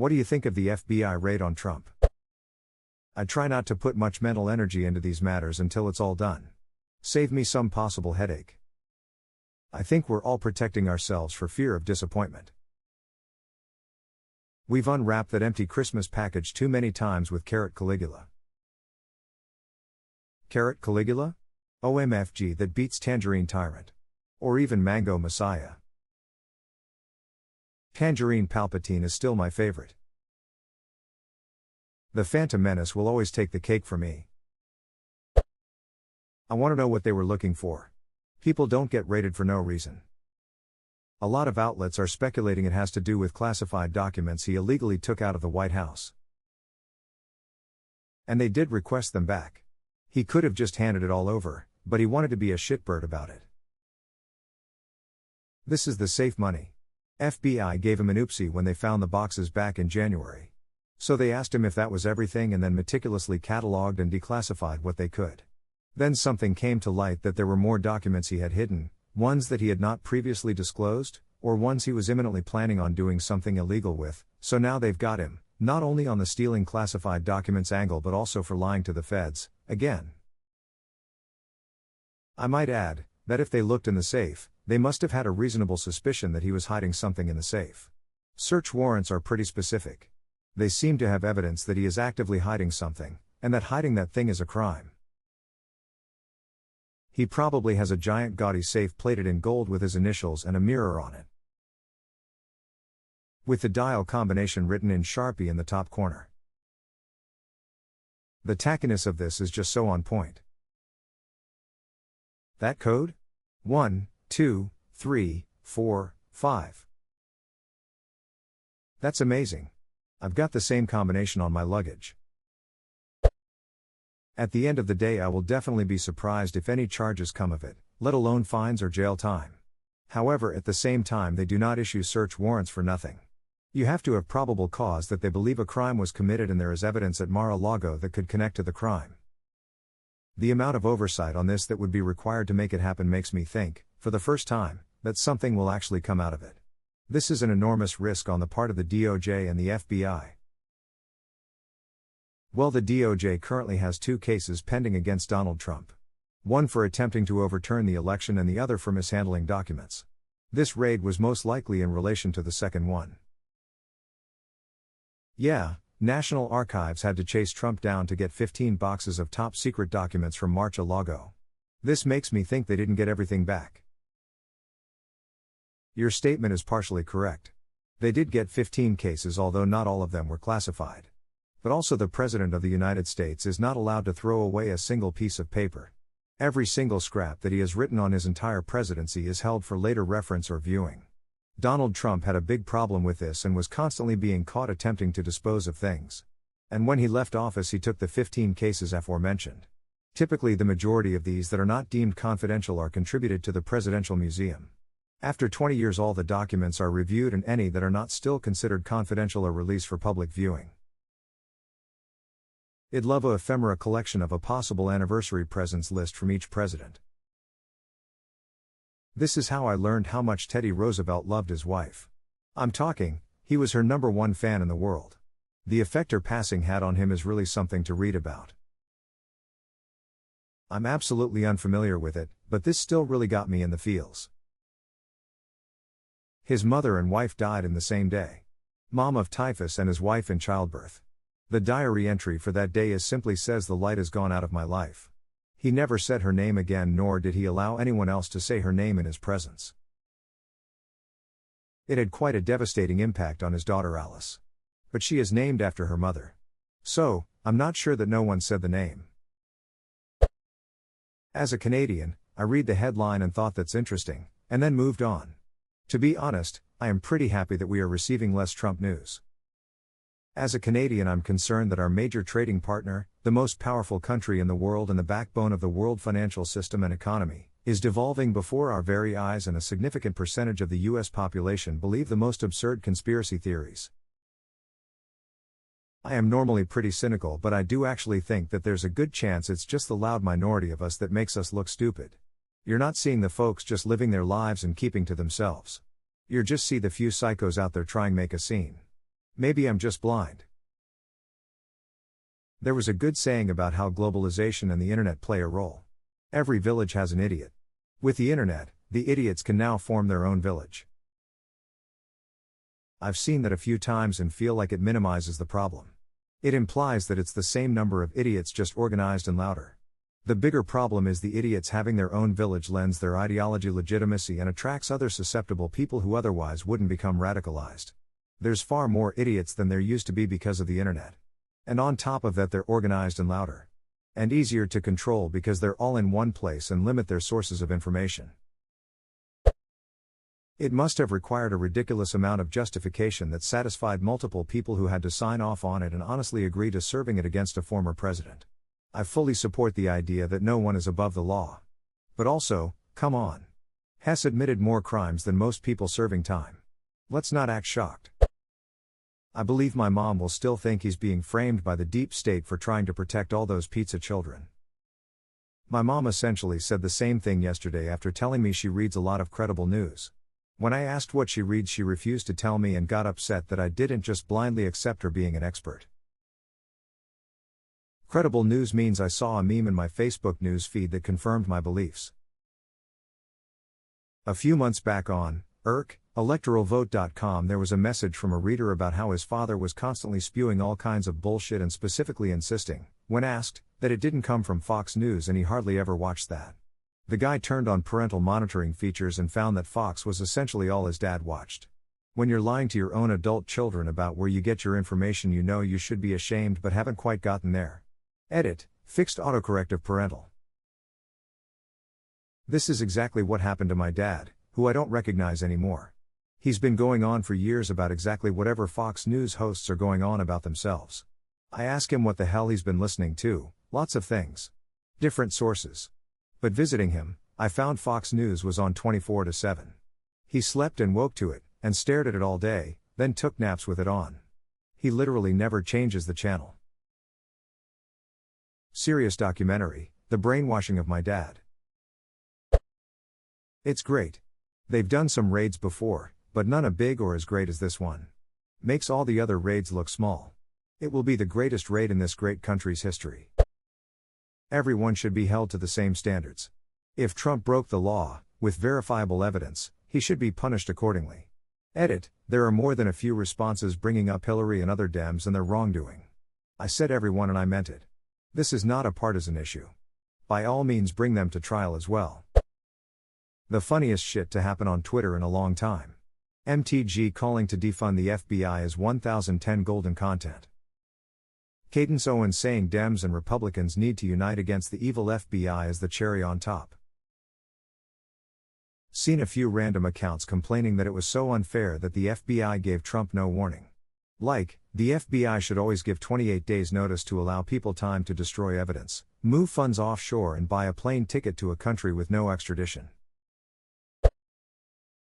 What do you think of the FBI raid on Trump? I try not to put much mental energy into these matters until it's all done. Save me some possible headache. I think we're all protecting ourselves for fear of disappointment. We've unwrapped that empty Christmas package too many times with Carrot Caligula. Carrot Caligula? OMFG, that beats Tangerine Tyrant. Or even Mango Messiah. Tangerine Palpatine is still my favorite. The Phantom Menace will always take the cake for me. I want to know what they were looking for. People don't get raided for no reason. A lot of outlets are speculating it has to do with classified documents he illegally took out of the White House. And they did request them back. He could have just handed it all over, but he wanted to be a shitbird about it. This is the safe money. FBI gave him an oopsie when they found the boxes back in January. So they asked him if that was everything and then meticulously cataloged and declassified what they could. Then something came to light that there were more documents he had hidden, ones that he had not previously disclosed, or ones he was imminently planning on doing something illegal with, so now they've got him, not only on the stealing classified documents angle but also for lying to the feds, again. I might add, that if they looked in the safe, they must have had a reasonable suspicion that he was hiding something in the safe. Search warrants are pretty specific. They seem to have evidence that he is actively hiding something, and that hiding that thing is a crime. He probably has a giant gaudy safe plated in gold with his initials and a mirror on it, with the dial combination written in Sharpie in the top corner. The tackiness of this is just so on point. That code? 1, 2, 3, 4, 5. That's amazing. I've got the same combination on my luggage. At the end of the day, I will definitely be surprised if any charges come of it, let alone fines or jail time. However, at the same time, they do not issue search warrants for nothing. You have to have probable cause that they believe a crime was committed and there is evidence at Mar-a-Lago that could connect to the crime. The amount of oversight on this that would be required to make it happen makes me think, for the first time, that something will actually come out of it. This is an enormous risk on the part of the DOJ and the FBI. Well, the DOJ currently has 2 cases pending against Donald Trump. One for attempting to overturn the election and the other for mishandling documents. This raid was most likely in relation to the second one. Yeah, National Archives had to chase Trump down to get 15 boxes of top-secret documents from Mar-a-Lago. This makes me think they didn't get everything back. Your statement is partially correct. They did get 15 cases, although not all of them were classified. But also, the President of the United States is not allowed to throw away a single piece of paper. Every single scrap that he has written on his entire presidency is held for later reference or viewing. Donald Trump had a big problem with this and was constantly being caught attempting to dispose of things. And when he left office, he took the 15 cases aforementioned. Typically, the majority of these that are not deemed confidential are contributed to the Presidential Museum. After 20 years, all the documents are reviewed, and any that are not still considered confidential are released for public viewing. I'd love a ephemera collection of a possible anniversary presents list from each president. This is how I learned how much Teddy Roosevelt loved his wife. I'm talking, he was her #1 fan in the world. The effect her passing had on him is really something to read about. I'm absolutely unfamiliar with it, but this still really got me in the feels. His mother and wife died in the same day. Mom of typhus and his wife in childbirth. The diary entry for that day simply says, "The light has gone out of my life." He never said her name again, nor did he allow anyone else to say her name in his presence. It had quite a devastating impact on his daughter Alice. But she is named after her mother. So, I'm not sure that no one said the name. As a Canadian, I read the headline and thought that's interesting, and then moved on. To be honest, I am pretty happy that we are receiving less Trump news. As a Canadian, I'm concerned that our major trading partner, the most powerful country in the world and the backbone of the world financial system and economy, is devolving before our very eyes, and a significant percentage of the US population believe the most absurd conspiracy theories. I am normally pretty cynical, but I do actually think that there's a good chance it's just the loud minority of us that makes us look stupid. You're not seeing the folks just living their lives and keeping to themselves. You're just see the few psychos out there trying to make a scene. Maybe I'm just blind. There was a good saying about how globalization and the internet play a role. Every village has an idiot. With the internet, the idiots can now form their own village. I've seen that a few times and feel like it minimizes the problem. It implies that it's the same number of idiots just organized and louder. The bigger problem is the idiots having their own village lends their ideology legitimacy and attracts other susceptible people who otherwise wouldn't become radicalized. There's far more idiots than there used to be because of the internet. And on top of that, they're organized and louder. And easier to control because they're all in one place and limit their sources of information. It must have required a ridiculous amount of justification that satisfied multiple people who had to sign off on it and honestly agree to serving it against a former president. I fully support the idea that no one is above the law. But also, come on. Hess admitted more crimes than most people serving time. Let's not act shocked. I believe my mom will still think he's being framed by the deep state for trying to protect all those pizza children. My mom essentially said the same thing yesterday after telling me she reads a lot of credible news. When I asked what she reads, she refused to tell me and got upset that I didn't just blindly accept her being an expert. Credible news means I saw a meme in my Facebook news feed that confirmed my beliefs. A few months back on electoralvote.com, there was a message from a reader about how his father was constantly spewing all kinds of bullshit and specifically insisting, when asked, that it didn't come from Fox News and he hardly ever watched that. The guy turned on parental monitoring features and found that Fox was essentially all his dad watched. When you're lying to your own adult children about where you get your information, you know you should be ashamed but haven't quite gotten there. Edit, fixed autocorrective parental. This is exactly what happened to my dad, who I don't recognize anymore. He's been going on for years about exactly whatever Fox News hosts are going on about themselves. I ask him what the hell he's been listening to, lots of things. Different sources. But visiting him, I found Fox News was on 24/7. He slept and woke to it, and stared at it all day, then took naps with it on. He literally never changes the channel. Serious documentary, The Brainwashing of My Dad. It's great. They've done some raids before, but none as big or as great as this one. Makes all the other raids look small. It will be the greatest raid in this great country's history. Everyone should be held to the same standards. If Trump broke the law, with verifiable evidence, he should be punished accordingly. Edit, there are more than a few responses bringing up Hillary and other Dems and their wrongdoing. I said everyone and I meant it. This is not a partisan issue. By all means bring them to trial as well. The funniest shit to happen on Twitter in a long time. MTG calling to defund the FBI as 1010 golden content. Cadence Owens saying Dems and Republicans need to unite against the evil FBI as the cherry on top. Seen a few random accounts complaining that it was so unfair that the FBI gave Trump no warning. Like, the FBI should always give 28 days notice to allow people time to destroy evidence, move funds offshore and buy a plane ticket to a country with no extradition.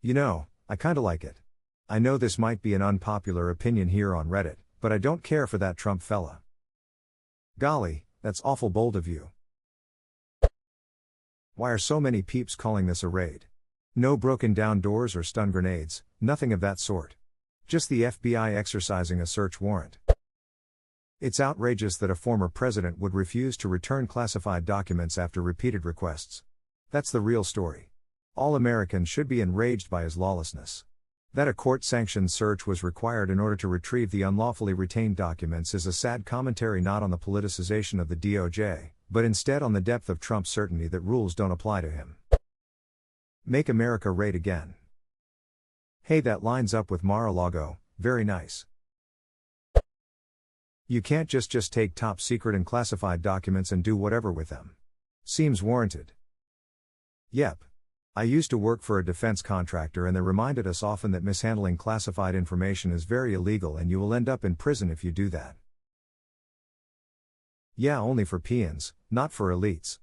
You know, I kinda like it. I know this might be an unpopular opinion here on Reddit, but I don't care for that Trump fella. Golly, that's awful bold of you. Why are so many peeps calling this a raid? No broken down doors or stun grenades, nothing of that sort. Just the FBI exercising a search warrant. It's outrageous that a former president would refuse to return classified documents after repeated requests. That's the real story. All Americans should be enraged by his lawlessness. That a court-sanctioned search was required in order to retrieve the unlawfully retained documents is a sad commentary not on the politicization of the DOJ, but instead on the depth of Trump's certainty that rules don't apply to him. Make America great again. Hey, that lines up with Mar-a-Lago, very nice. You can't just take top secret and classified documents and do whatever with them. Seems warranted. Yep. I used to work for a defense contractor and they reminded us often that mishandling classified information is very illegal and you will end up in prison if you do that. Yeah, only for peons, not for elites.